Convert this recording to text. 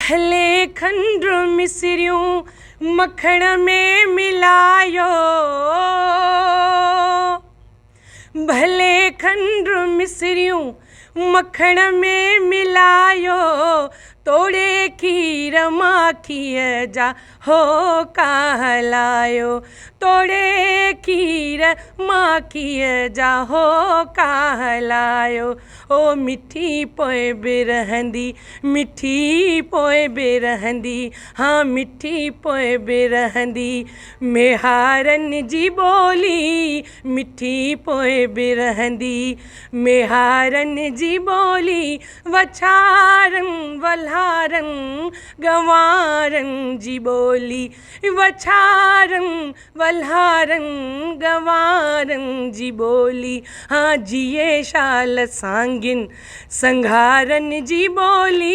भले खंड मिसरियूं मखण में मिलायो, भले खंड मिसरियूं मखण में मिलायो, तोड़े खीर माखीअ जा होका हलायो, तोड़े खीर माखीअ जा होका हलायो। ओ मिठी पोइ बि रहंदी, मिठी पोइ बि रहंदी, हाँ मिठी पोइ बि रहंदी, मेहारनि जी ॿोली मिठी पोइ बि रहंदी, मेहारनि जी ॿोली वछारनि वल्हारनि गंवारनि जी ॿोली, वछारनि वल्हारनि गंवारनि जी ॿोली, हाँ जिए शाल सांगिन संघारनि जी ॿोली।